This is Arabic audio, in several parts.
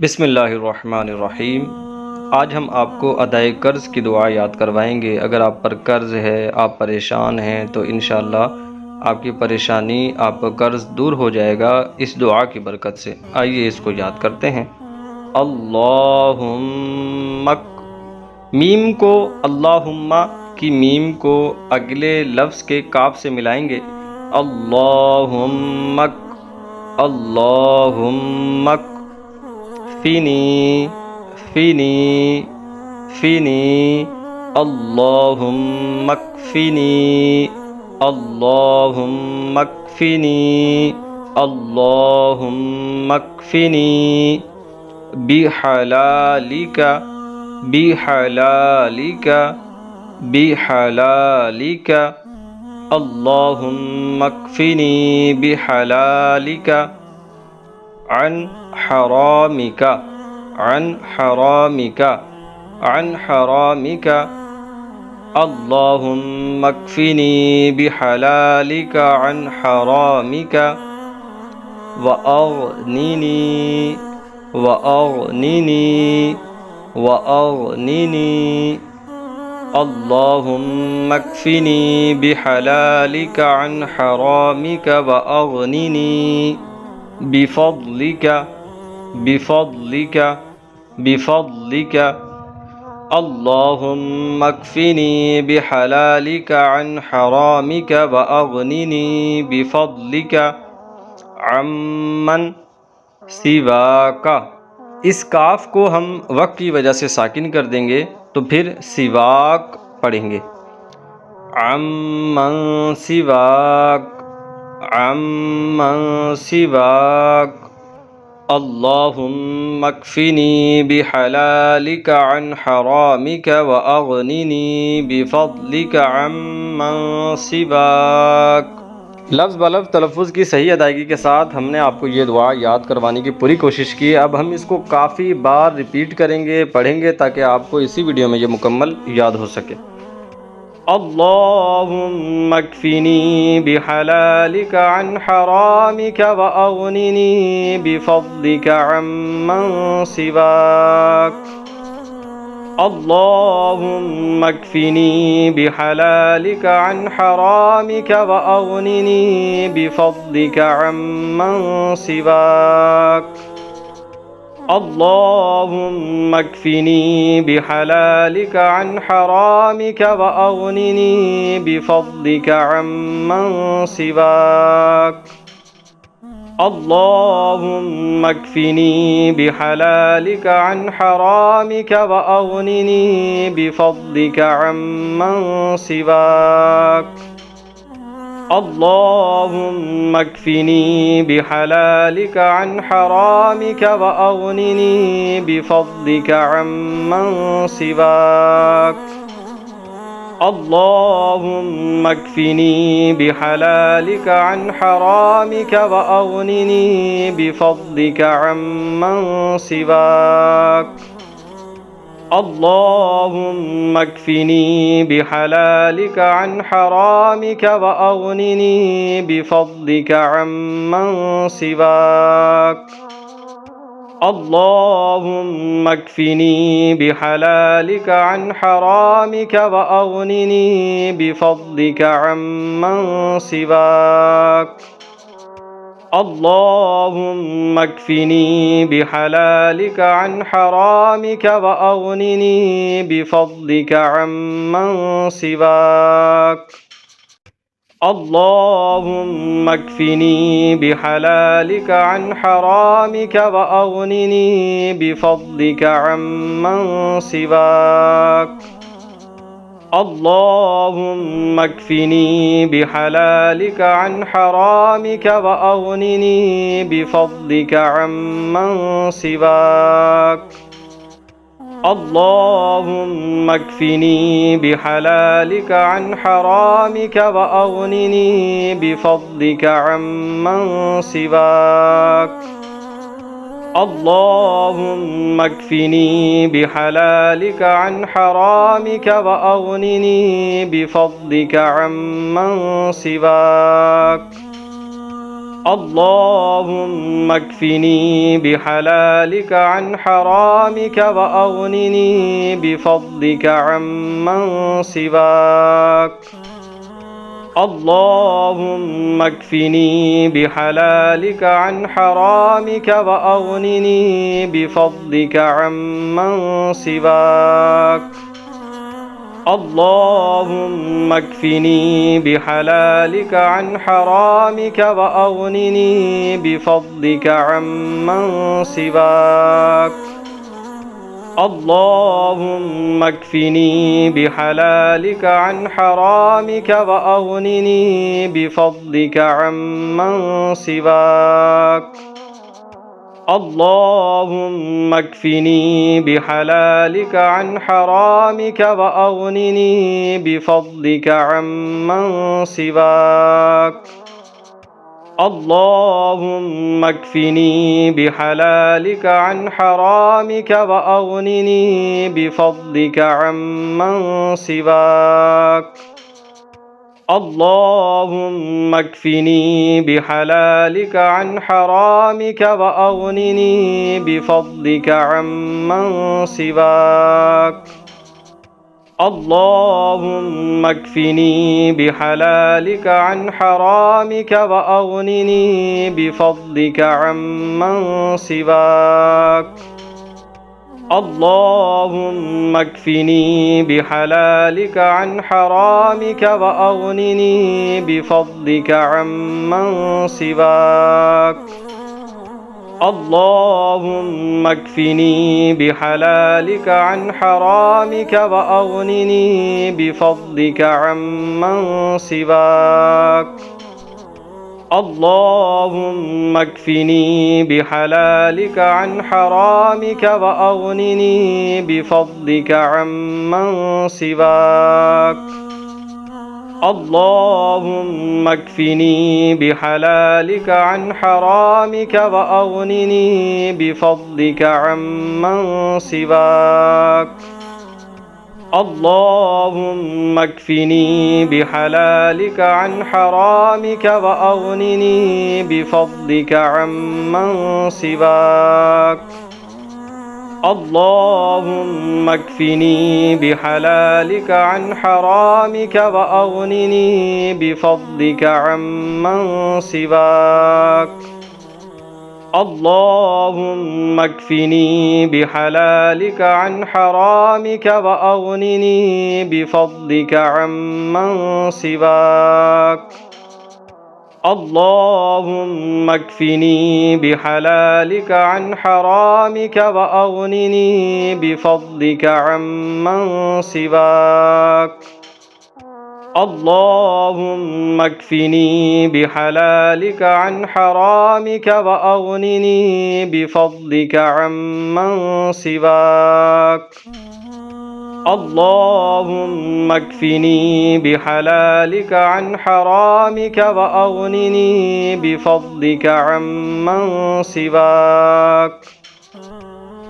بسم اللہ الرحمن الرحیم۔ آج ہم آپ کو ادائے قرض کی دعا یاد کروائیں گے۔ اگر آپ پر قرض ہے، آپ پریشان ہیں، تو انشاءاللہ آپ کی پریشانی، آپ کا قرض دور ہو جائے گا اس دعا کی برکت سے۔ آئیے اس کو یاد کرتے ہیں۔ اللہم، میم کو، اللہم کی میم کو اگلے لفظ کے کاف سے ملائیں گے۔ اللہم، اللہم فینی، فینی، فینی، اللہم اکفینی، اللہم اکفینی، اللہم اکفینی، بحلالک، بحلالک، بحلالک، اللہم اکفینی بحلالک، عن حرامک، عن حرامک، عن حرامک، اللہم اکفنی بحلالک عن حرامک، وأغننی، وأغننی، وأغننی، اللہم اکفنی بحلالک عن حرامک وأغننی بفضلک، بفضلک، بفضلک، اللہم اکفنی بحلالک عن حرامک واغننی بفضلک عمن سواک۔ اس کاف کو ہم وقت کی وجہ سے ساکن کر دیں گے تو پھر سواک پڑھیں گے۔ عمن سواک، عمن سواک، اللہم اکفنی بحلالک عن حرامک واغننی بفضلک عمن سواک۔ لفظ بلفظ تلفظ کی صحیح ادائیگی کے ساتھ ہم نے آپ کو یہ دعا یاد کروانے کی پوری کوشش کی۔ اب ہم اس کو کافی بار ریپیٹ کریں گے، پڑھیں گے، تاکہ آپ کو اسی ویڈیو میں یہ مکمل یاد ہو سکے۔ اللہم اکفنی بحلالک عن حرامک واغننی بفضلک عمن سواک۔ اللہم اکفنی بحلالک عن حرامک واغننی بفضلک عمن سواک۔ اللہم اکفنی بحلالک عن حرامک واغننی بفضلک عمن سواک۔ اللہم اکفنی بحلالک عن حرامک واغننی بفضلک عمن سواک۔ اللہم اکفنی بحلالک عن حرامک واغننی بفضلک عمن سواک۔ اللہم اکفنی بحلالک عن حرامک واغننی بفضلک عمن سواک۔ اللہم اکفنی بحلالک عن حرامک واغننی بفضلک عمن سواک۔ اللہم اکفنی بحلالک عن حرامک واغننی بفضلک عمن سواک۔ اللہم اکفنی بحلالک عن حرامک واغننی بفضلک عمن سواک۔ اللہم اکفنی بحلالک عن حرامک واغننی بفضلک عمن سواک۔ اللہم اکفنی بحلالک عن حرامک واغننی بفضلک عمن سواک۔ اللہم اکفنی بحلالک عن حرامک واغننی بفضلک عمن سواک۔ اللہم اکفنی بحلالک عن حرامک واغننی بفضلک عمن سواک۔ اللهم اكفني بحلالك عن حرامك وأغنني بفضلك عمن سواك. اللهم اكفني بحلالك عن حرامك وأغنني بفضلك عمن سواك. اللهم اكفني بحلالك عن حرامك وأغنني بفضلك عمن سواك. اللهم اكفني بحلالك عن حرامك وأغنني بفضلك عمن سواك. اللهم اكفني بحلالك عن حرامك وأغنني بفضلك عمن سواك. اللهم اكفني بحلالك عن حرامك وأغنني بفضلك عمن سواك. اللهم اكفني بحلالك عن حرامك وأغنني بفضلك عمن سواك. اللهم اكفني بحلالك عن حرامك وأغنني بفضلك عمن سواك. اللهم اكفني بحلالك عن حرامك وأغنني بفضلك عمن سواك. اللهم اكفني بحلالك عن حرامك وأغنني بفضلك عمن سواك. اللهم اكفني بحلالك عن حرامك وأغنني بفضلك عمن سواك. اللهم اكفني بحلالك عن حرامك وأغنني بفضلك عمن سواك. اللهم اكفني بحلالك عن حرامك وأغنني بفضلك عمن سواك. اللهم اكفني بحلالك عن حرامك وأغنني بفضلك عمن سواك. اللهم اكفني بحلالك عن حرامك وأغنني بفضلك عمن سواك. اللهم اكفني بحلالك عن حرامك وأغنني بفضلك عمن سواك. اللهم اكفني بحلالك عن حرامك وأغنني بفضلك عمن سواك. اللهم اكفني بحلالك عن حرامك وأغنني بفضلك عمن سواك.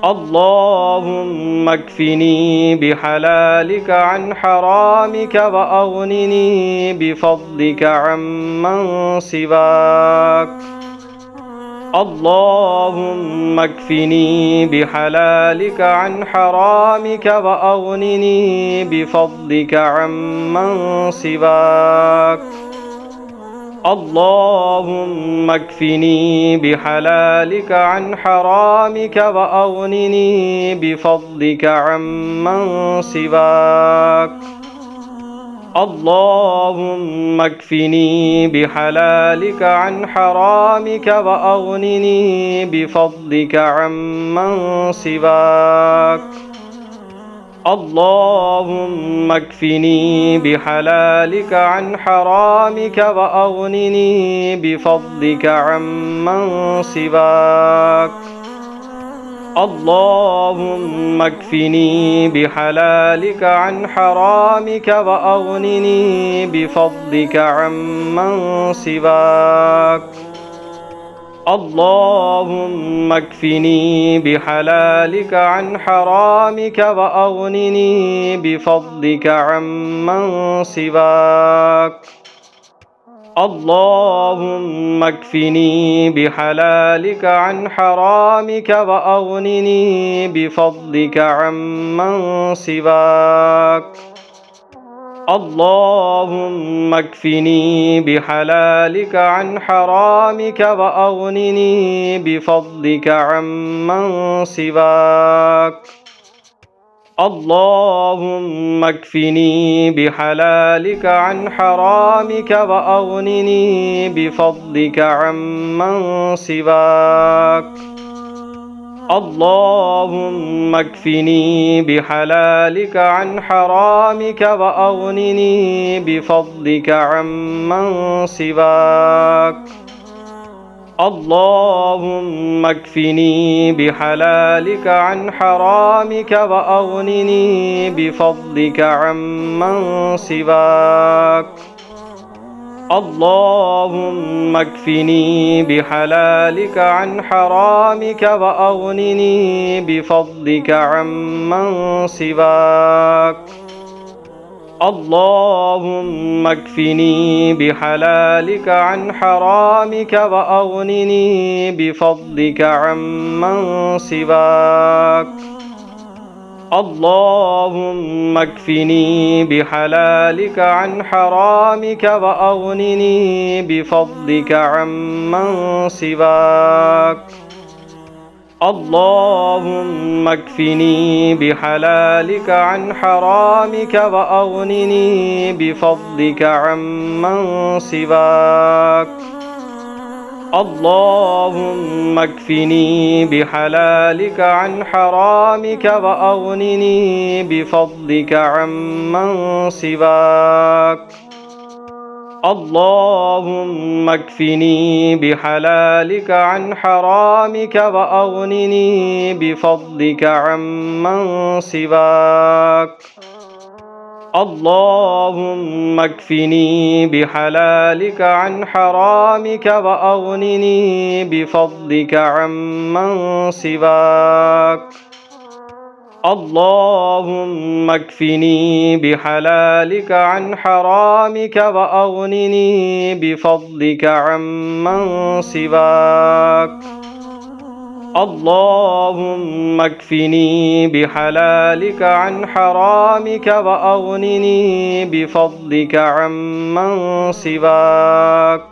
اللهم اكفني بحلالك عن حرامك وأغنني بفضلك عمن سواك. اللهم اكفني بحلالك عن حرامك وأغنني بفضلك عمن سواك. اللهم اكفني بحلالك عن حرامك وأغنني بفضلك عمن سواك. اللهم اكفني بحلالك عن حرامك وأغنني بفضلك عمن سواك. اللهم اكفني بحلالك عن حرامك وأغنني بفضلك عمن سواك. اللهم اكفني بحلالك عن حرامك وأغنني بفضلك عمن سواك. اللهم اكفني بحلالك عن حرامك وأغنني بفضلك عمن سواك. اللهم اكفني بحلالك عن حرامك وأغنني بفضلك عمن سواك. اللهم اكفني بحلالك عن حرامك وأغنني بفضلك عمن سواك. اللهم اكفني بحلالك عن حرامك وأغنني بفضلك عمن سواك. اللهم اكفني بحلالك عن حرامك وأغنني بفضلك عمن سواك. اللهم اكفني بحلالك عن حرامك وأغنني بفضلك عمن سواك. اللهم اكفني بحلالك عن حرامك وأغنني بفضلك عمن سواك. اللهم اكفني بحلالك عن حرامك وأغنني بفضلك عمن سواك. اللهم اكفني بحلالك عن حرامك وأغنني بفضلك عمن سواك. اللهم اكفني بحلالك عن حرامك وأغنني بفضلك عمن سواك. اللهم اكفني بحلالك عن حرامك وأغنني بفضلك عمن سواك. اللهم اكفني بحلالك عن حرامك وأغنني بفضلك عمن سواك. اللهم اكفني بحلالك عن حرامك وأغنني بفضلك عمن سواك. اللهم اكفني بحلالك عن حرامك وأغنني بفضلك عمن سواك. اللهم اكفني بحلالك عن حرامك وأغنني بفضلك عمن سواك.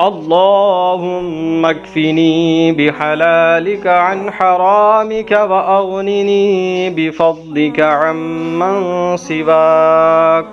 اللهم اكفني بحلالك عن حرامك وأغنني بفضلك عمن سواك.